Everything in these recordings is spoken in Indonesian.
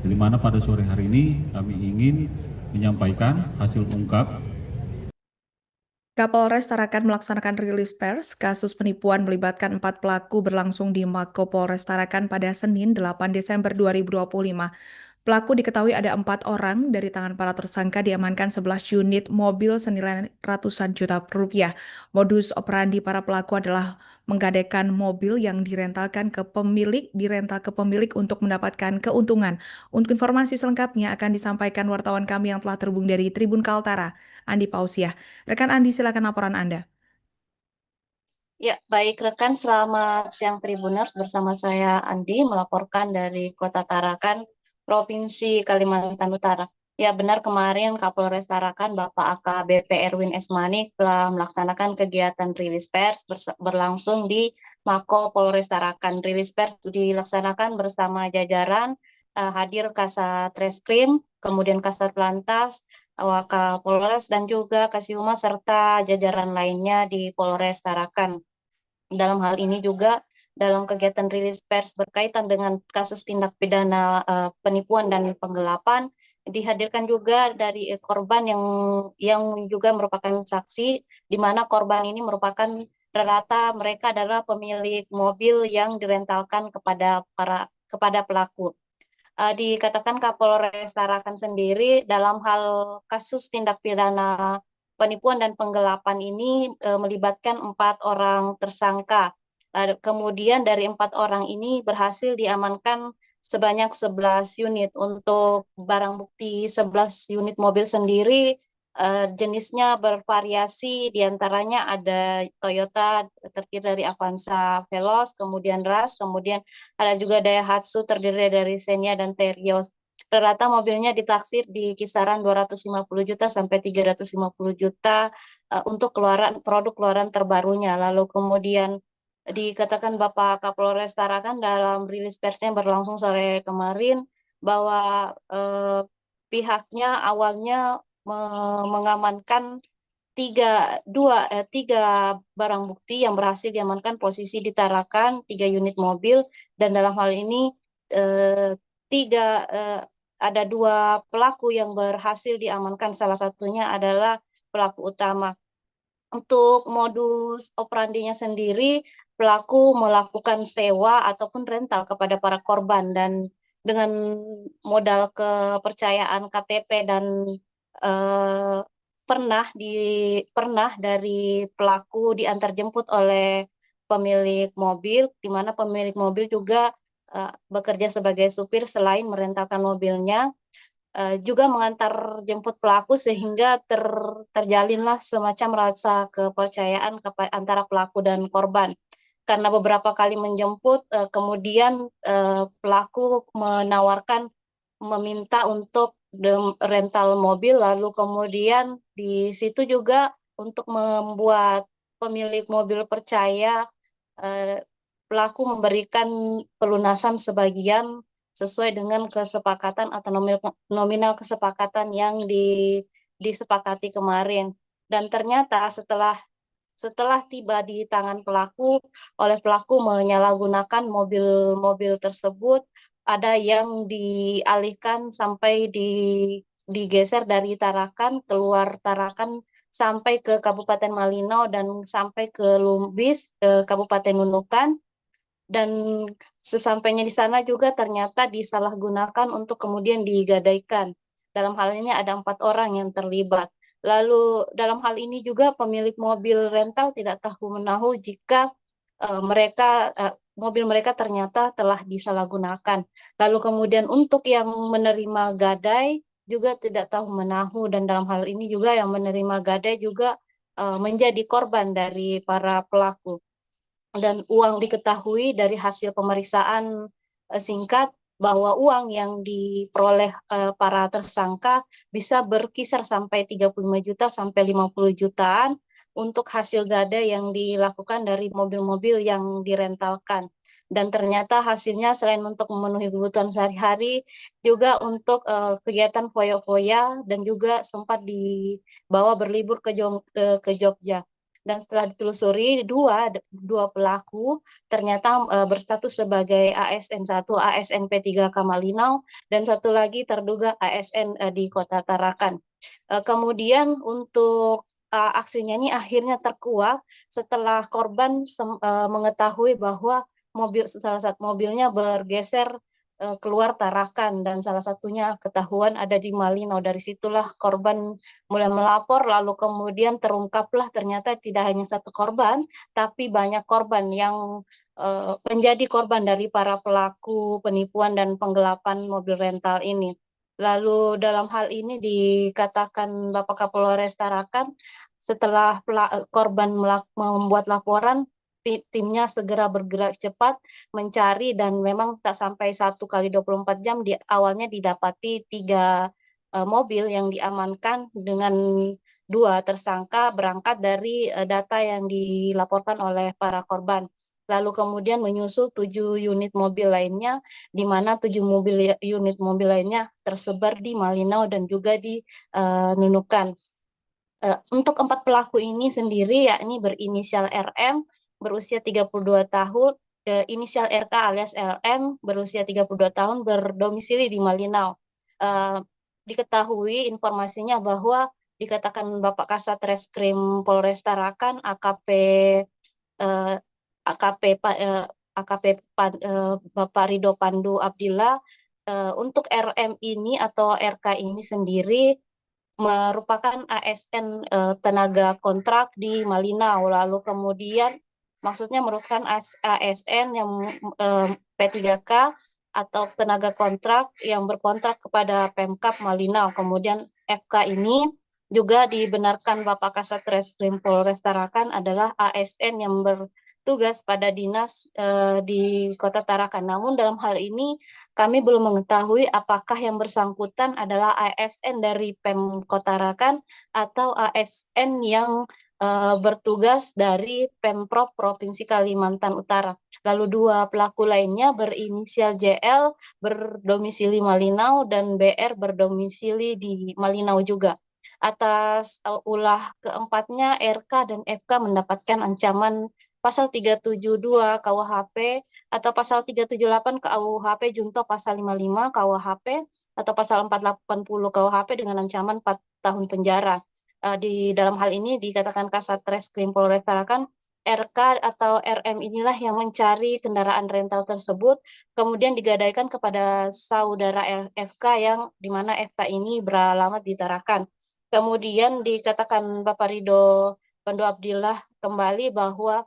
di mana pada sore hari ini kami ingin menyampaikan hasil ungkap Kapolres Tarakan melaksanakan rilis pers. Kasus penipuan melibatkan 4 pelaku berlangsung di Mako Polres Tarakan pada Senin 8 Desember 2025. Pelaku diketahui ada 4 orang. Dari tangan para tersangka diamankan 11 unit mobil senilai ratusan juta rupiah. Modus operandi para pelaku adalah menggadaikan mobil yang dirental ke pemilik untuk mendapatkan keuntungan. Untuk informasi selengkapnya akan disampaikan wartawan kami yang telah terhubung dari Tribun Kaltara, Andi Pausiah. Rekan Andi, silakan laporan Anda. Ya, baik rekan, selamat siang Tribuners. Bersama saya Andi melaporkan dari Kota Tarakan, Provinsi Kalimantan Utara. Ya, benar kemarin Kapolres Tarakan Bapak AKBP Erwin Esmani telah melaksanakan kegiatan rilis pers berlangsung di Mako Polres Tarakan. Rilis pers dilaksanakan bersama jajaran hadir Kasat Reskrim, kemudian Kasat Lantas, Wakapolres dan juga Kasihumas serta jajaran lainnya di Polres Tarakan. Dalam hal ini juga dalam kegiatan rilis pers berkaitan dengan kasus tindak pidana penipuan dan penggelapan dihadirkan juga dari korban yang juga merupakan saksi, di mana korban ini merupakan rata mereka adalah pemilik mobil yang direntalkan kepada pelaku. Dikatakan Kapolres Tarakan sendiri dalam hal kasus tindak pidana penipuan dan penggelapan ini melibatkan 4 orang tersangka. Kemudian dari 4 orang ini berhasil diamankan sebanyak 11 unit. Untuk barang bukti 11 unit mobil sendiri jenisnya bervariasi, diantaranya ada Toyota terdiri dari Avanza Veloz, kemudian Rush, kemudian ada juga Daihatsu terdiri dari Xenia dan Terios. Rata mobilnya ditaksir di kisaran 250 juta sampai 350 juta untuk produk keluaran terbarunya. Lalu kemudian dikatakan Bapak Kapolres Tarakan dalam rilis persnya berlangsung sore kemarin bahwa pihaknya awalnya mengamankan tiga barang bukti yang berhasil diamankan posisi di Tarakan, 3 unit mobil, dan dalam hal ini eh, tiga eh, ada 2 pelaku yang berhasil diamankan, salah satunya adalah pelaku utama. Untuk modus operandinya sendiri, pelaku melakukan sewa ataupun rental kepada para korban dan dengan modal kepercayaan KTP dan eh, pernah dari pelaku diantar jemput oleh pemilik mobil, di mana pemilik mobil juga bekerja sebagai supir selain merentalkan mobilnya, juga mengantar jemput pelaku sehingga terjalinlah semacam rasa kepercayaan antara pelaku dan korban. Karena beberapa kali menjemput, kemudian pelaku meminta untuk rental mobil, lalu kemudian di situ juga untuk membuat pemilik mobil percaya, eh, pelaku memberikan pelunasan sebagian sesuai dengan kesepakatan atau nominal kesepakatan yang disepakati kemarin. Dan ternyata setelah tiba di tangan pelaku, oleh pelaku menyalahgunakan mobil-mobil tersebut, ada yang dialihkan sampai digeser dari Tarakan, keluar Tarakan sampai ke Kabupaten Malino dan sampai ke Lumbis, ke Kabupaten Nunukan, dan sesampainya di sana juga ternyata disalahgunakan untuk kemudian digadaikan. Dalam hal ini ada 4 orang yang terlibat. Lalu dalam hal ini juga pemilik mobil rental tidak tahu menahu jika mobil mereka ternyata telah disalahgunakan. Lalu kemudian untuk yang menerima gadai juga tidak tahu menahu, dan dalam hal ini juga yang menerima gadai juga menjadi korban dari para pelaku. Dan uang diketahui dari hasil pemeriksaan singkat bahwa uang yang diperoleh para tersangka bisa berkisar sampai 35 juta sampai 50 jutaan untuk hasil gada yang dilakukan dari mobil-mobil yang direntalkan. Dan ternyata hasilnya selain untuk memenuhi kebutuhan sehari-hari, juga untuk kegiatan foya-foya dan juga sempat dibawa berlibur ke Jogja. Dan setelah ditelusuri, dua pelaku ternyata berstatus sebagai ASN, satu ASN P3K Malinau dan satu lagi terduga ASN di Kota Tarakan. Kemudian untuk aksinya ini akhirnya terkuak setelah korban mengetahui bahwa salah satu mobilnya bergeser keluar Tarakan dan salah satunya ketahuan ada di Malinau. Dari situlah korban mulai melapor, lalu kemudian terungkaplah ternyata tidak hanya satu korban, tapi banyak korban yang menjadi korban dari para pelaku penipuan dan penggelapan mobil rental ini. Lalu dalam hal ini dikatakan Bapak Kapolres Tarakan, setelah korban membuat laporan, timnya segera bergerak cepat mencari dan memang tak sampai 1 kali 24 jam awalnya didapati 3 mobil yang diamankan dengan 2 tersangka berangkat dari data yang dilaporkan oleh para korban. Lalu kemudian menyusul 7 unit mobil lainnya, di mana 7 unit mobil lainnya tersebar di Malinau dan juga di Nunukan. Untuk 4 pelaku ini sendiri yakni berinisial RM berusia 32 tahun, inisial RK alias LM berusia 32 tahun berdomisili di Malinau. Diketahui informasinya bahwa dikatakan Bapak Kasat Reskrim Polres Tarakan AKP Bapak Rido Pandu Abdillah, untuk RM ini atau RK ini sendiri merupakan ASN tenaga kontrak di Malinau, lalu kemudian maksudnya merupakan ASN yang P3K atau tenaga kontrak yang berkontrak kepada Pemkab Malinau. Kemudian FK ini juga dibenarkan Bapak Kasat Reskrim Polres Tarakan adalah ASN yang bertugas pada dinas di Kota Tarakan. Namun dalam hal ini kami belum mengetahui apakah yang bersangkutan adalah ASN dari Pemkot Tarakan atau ASN yang bertugas dari Pemprov Provinsi Kalimantan Utara. Lalu 2 pelaku lainnya berinisial JL berdomisili Malinau dan BR berdomisili di Malinau juga. Atas ulah keempatnya, RK dan FK mendapatkan ancaman pasal 372 KUHP atau pasal 378 KUHP junto pasal 55 KUHP atau pasal 480 KUHP dengan ancaman 4 tahun penjara. Di dalam hal ini dikatakan Kasat Reskrim Polres Tarakan, RK atau RM inilah yang mencari kendaraan rental tersebut, kemudian digadaikan kepada saudara FK yang dimana FK ini beralamat di Tarakan. Kemudian dikatakan Bapak Rido Pandu Abdillah kembali bahwa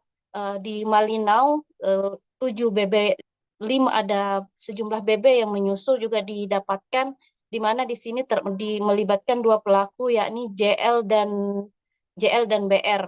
di Malinau 7 BB 5 ada sejumlah BB yang menyusul juga didapatkan, di mana di sini melibatkan 2 pelaku yakni JL dan BR.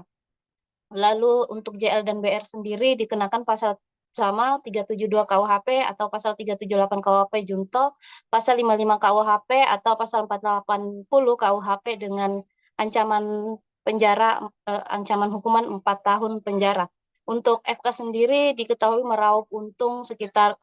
Lalu untuk JL dan BR sendiri dikenakan pasal sama 372 KUHP atau pasal 378 KUHP junto, pasal 55 KUHP atau pasal 480 KUHP dengan ancaman penjara ancaman hukuman 4 tahun penjara. Untuk FK sendiri diketahui meraup untung sekitar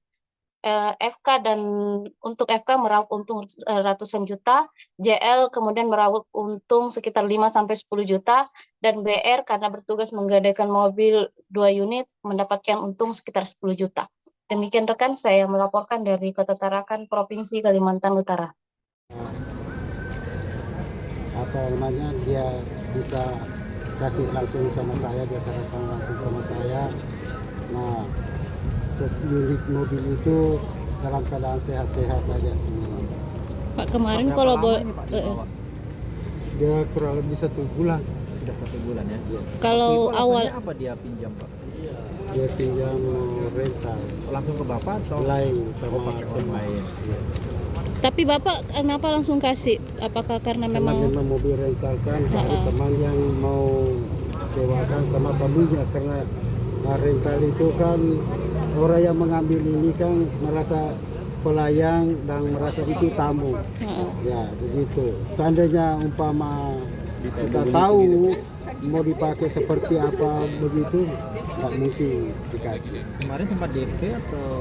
untuk FK meraup untung ratusan juta, JL kemudian meraup untung sekitar 5-10 juta, dan BR karena bertugas menggadaikan mobil 2 unit mendapatkan untung sekitar 10 juta. Demikian rekan, saya melaporkan dari Kota Tarakan, Provinsi Kalimantan Utara. Apa namanya, dia bisa kasih langsung sama saya, dia serahkan langsung sama saya. Nah, unit mobil itu dalam keadaan sehat-sehat aja semua. Pak, kemarin kalau dia kurang lebih 1 bulan. Sudah 1 bulan ya. kalau Itu awal alasannya apa dia pinjam, Pak? Dia pinjam rental Langsung ke Bapak atau lain sama pakai orang lain? Iya. tapi Bapak kenapa langsung kasih? Apakah karena Karena memang memang mobil rental kan dari teman yang mau sewakan sama tamunya, karena rental itu kan orang yang mengambil ini kan merasa pelayan dan merasa itu tamu. Ya begitu. Seandainya umpama kita tahu mau dipakai seperti apa begitu, tak mungkin dikasih. Kemarin sempat DP atau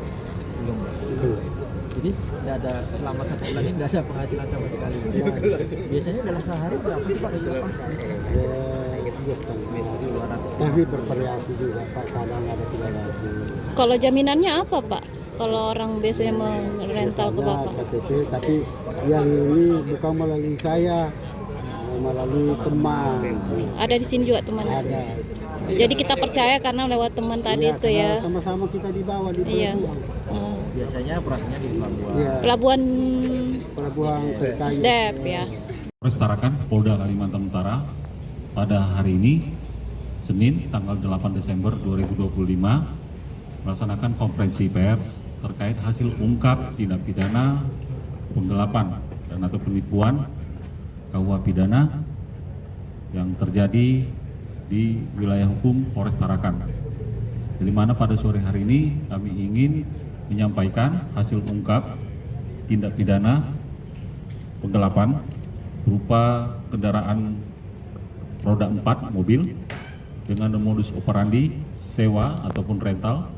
belum? Belum. Jadi tidak ada, selama 1 bulan ini tidak ada penghasilan sama sekali. Biasanya dalam sehari berapa sih Pak dilepas? Ya, 2,5. Tapi bervariasi juga Pak, kadang ada 300. Kalau jaminannya apa Pak? Kalau orang biasanya merental ke Biasanya Bapak? KTP, tapi yang ini bukan melalui saya, melalui teman. Ada di sini juga temannya? Ada. Jadi kita percaya karena lewat teman tadi Iya, itu ya? karena sama-sama kita dibawa di Iya. pelabuhan. Oh. Biasanya operasinya di pelabuhan. Iya, Pelabuhan pelabuhan PKI. SDEP ya? Polres Tarakan, Polda Kalimantan Utara, pada hari ini, Senin, tanggal 8 Desember 2025, melaksanakan konferensi pers terkait hasil ungkap tindak pidana penggelapan dan atau penipuan KUH pidana yang terjadi di wilayah hukum Polres Tarakan. Di mana pada sore hari ini kami ingin menyampaikan hasil ungkap tindak pidana penggelapan berupa kendaraan roda 4 mobil dengan modus operandi sewa ataupun rental.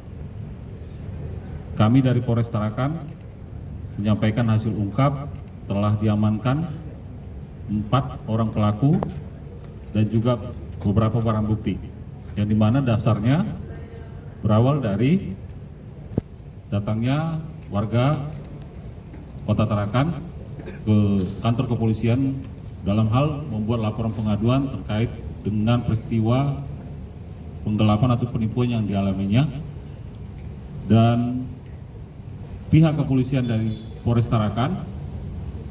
Kami dari Polres Tarakan menyampaikan hasil ungkap telah diamankan 4 orang pelaku dan juga beberapa barang bukti yang dimana dasarnya berawal dari datangnya warga Kota Tarakan ke kantor kepolisian dalam hal membuat laporan pengaduan terkait dengan peristiwa penggelapan atau penipuan yang dialaminya, dan pihak kepolisian dari Polres Tarakan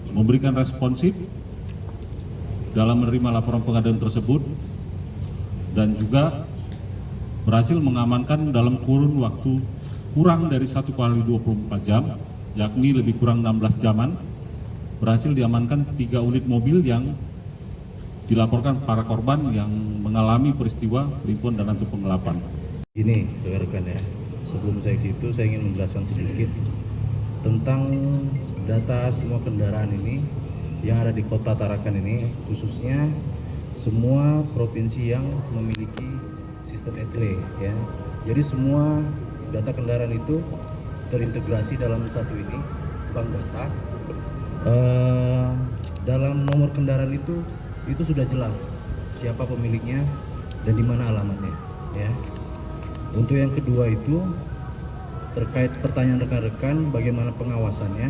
memberikan responsif dalam menerima laporan pengaduan tersebut dan juga berhasil mengamankan dalam kurun waktu kurang dari 1 kali 24 jam, yakni lebih kurang 16 jaman, berhasil diamankan 3 unit mobil yang dilaporkan para korban yang mengalami peristiwa penipuan dan atau penggelapan. Ini rekan-rekan ya, sebelum saya ke situ saya ingin menjelaskan sedikit tentang data semua kendaraan ini yang ada di Kota Tarakan ini, khususnya semua provinsi yang memiliki sistem ETLE ya. Jadi semua data kendaraan itu terintegrasi dalam satu ini, bank data. Dalam nomor kendaraan itu sudah jelas siapa pemiliknya dan di mana alamatnya ya. Untuk yang kedua itu terkait pertanyaan rekan-rekan bagaimana pengawasannya.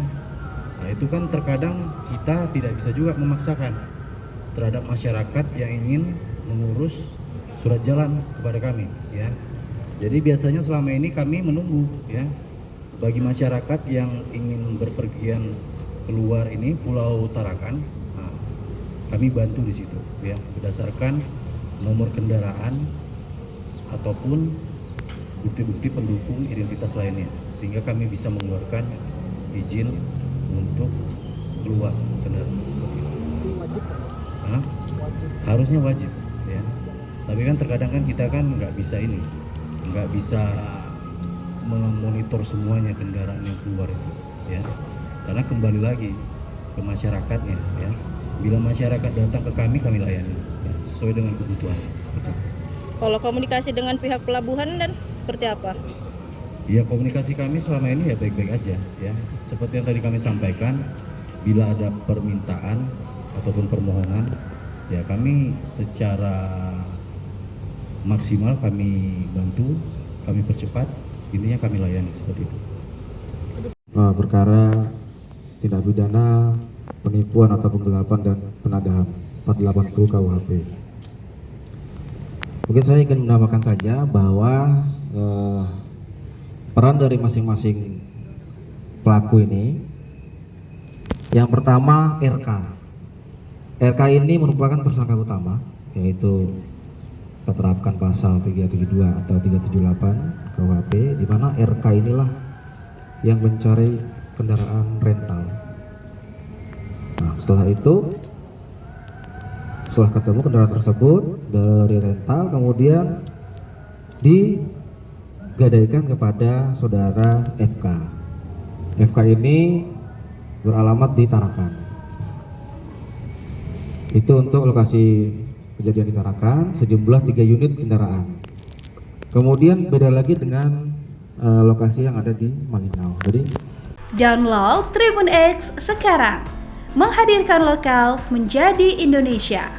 Nah, itu kan terkadang kita tidak bisa juga memaksakan terhadap masyarakat yang ingin mengurus surat jalan kepada kami ya. Jadi biasanya selama ini kami menunggu ya, bagi masyarakat yang ingin berpergian keluar ini Pulau Tarakan, nah, kami bantu di situ ya, berdasarkan nomor kendaraan ataupun bukti-bukti pendukung identitas lainnya, sehingga kami bisa mengeluarkan izin untuk keluar kendaraan. Harusnya wajib ya, tapi kan terkadang kan kita kan nggak bisa memonitor semuanya kendaraan yang keluar itu ya, karena kembali lagi ke masyarakatnya ya. Bila masyarakat datang ke kami layani ya, sesuai dengan kebutuhan. Kalau komunikasi dengan pihak pelabuhan dan seperti apa? Ya, komunikasi kami selama ini ya baik-baik aja ya. Seperti yang tadi kami sampaikan, bila ada permintaan ataupun permohonan ya kami secara maksimal kami bantu, kami percepat, intinya kami layani seperti itu. Perkara tindak pidana penipuan atau penggelapan dan penadahan 480 KUHP. Mungkin saya ingin menambahkan saja bahwa peran dari masing-masing pelaku ini, yang pertama RK. RK ini merupakan tersangka utama, yaitu kita terapkan pasal 372 atau 378 KUHP, di mana RK inilah yang mencari kendaraan rental. Nah, setelah itu, setelah ketemu kendaraan tersebut dari rental, kemudian digadaikan kepada saudara FK. FK ini beralamat di Tarakan. Itu untuk lokasi kejadian di Tarakan, sejumlah 3 unit kendaraan. Kemudian beda lagi dengan lokasi yang ada di Malinau. Jadi download Tribun X sekarang, menghadirkan lokal menjadi Indonesia.